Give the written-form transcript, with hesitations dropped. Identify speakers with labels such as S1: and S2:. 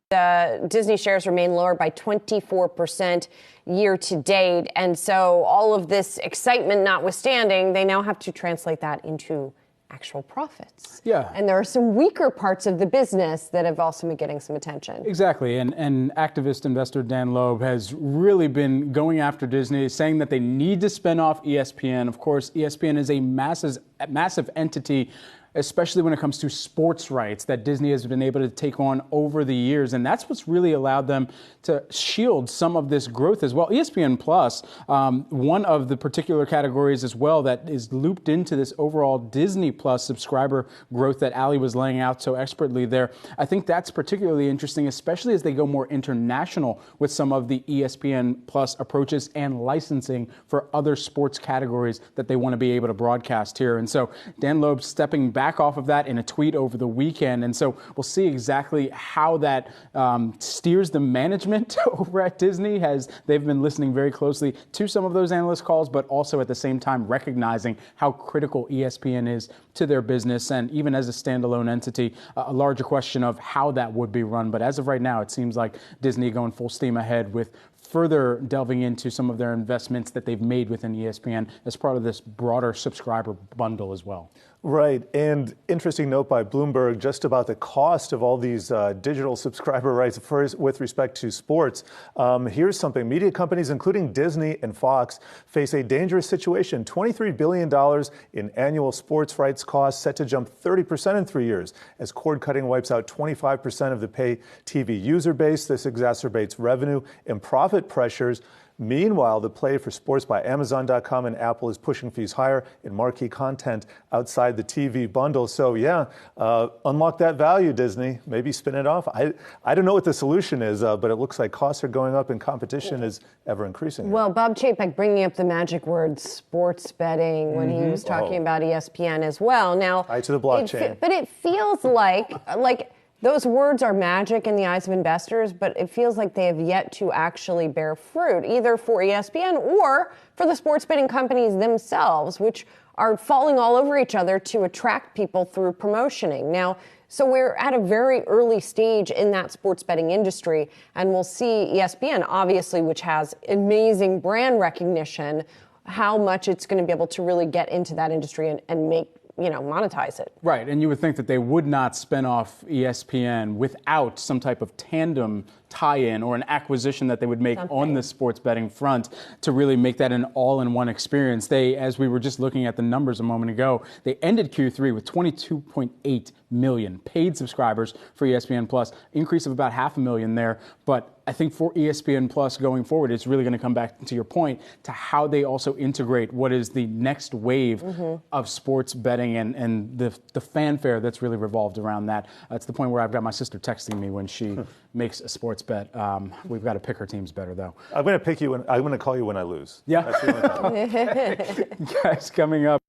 S1: Disney shares remain lower by 24% year to date. And so all of this excitement notwithstanding, they now have to translate that into actual profits.
S2: Yeah.
S1: And there are some weaker parts of the business that have also been getting some attention.
S2: Exactly. And activist investor Dan Loeb has really been going after Disney, saying that they need to spin off ESPN. Of course, ESPN is a massive entity, especially when it comes to sports rights that Disney has been able to take on over the years. And that's what's really allowed them to shield some of this growth as well. ESPN Plus, one of the particular categories as well that is looped into this overall Disney Plus subscriber growth that Ali was laying out so expertly there. I think that's particularly interesting, especially as they go more international with some of the ESPN Plus approaches and licensing for other sports categories that they want to be able to broadcast here. And so Dan Loeb stepping back off of that in a tweet over the weekend. And so we'll see exactly how that steers the management over at Disney. They've been listening very closely to some of those analyst calls, but also at the same time recognizing how critical ESPN is to their business. And even as a standalone entity, a larger question of how that would be run. But as of right now, it seems like Disney going full steam ahead with further delving into some of their investments that they've made within ESPN as part of this broader subscriber bundle as well.
S3: Right. And interesting note by Bloomberg just about the cost of all these digital subscriber rights with respect to sports. Here's something. Media companies, including Disney and Fox, face a dangerous situation. $23 billion in annual sports rights costs, set to jump 30% in 3 years as cord cutting wipes out 25% of the pay TV user base. This exacerbates revenue and profit pressures. Meanwhile, the play for sports by Amazon.com and Apple is pushing fees higher in marquee content outside the TV bundle. So, yeah, unlock that value, Disney. Maybe spin it off. I don't know what the solution is, but it looks like costs are going up and competition is ever increasing.
S1: Well, Bob Chapek bringing up the magic word sports betting when he was talking about ESPN as well. Now,
S3: Eye to the blockchain.
S1: But it feels like those words are magic in the eyes of investors, but it feels like they have yet to actually bear fruit, either for ESPN or for the sports betting companies themselves, which are falling all over each other to attract people through promotioning. Now, so we're at a very early stage in that sports betting industry, and we'll see ESPN, obviously, which has amazing brand recognition, how much it's going to be able to really get into that industry and make monetize it.
S2: Right, and you would think that they would not spin off ESPN without some type of tandem tie-in or an acquisition that they would make on the sports betting front to really make that an all-in-one experience. They, as we were just looking at the numbers a moment ago, they ended Q3 with 22.8 million paid subscribers for ESPN Plus, increase of about 500,000 there. But I think for ESPN Plus going forward, it's really going to come back to your point to how they also integrate what is the next wave of sports betting and the fanfare that's really revolved around that. It's the point where I've got my sister texting me when she makes a sports bet. We've got to pick her teams better, though.
S3: I'm going to pick you. I'm going to call you when I lose.
S2: Yeah.
S3: That's the only time.
S2: Guys, coming up.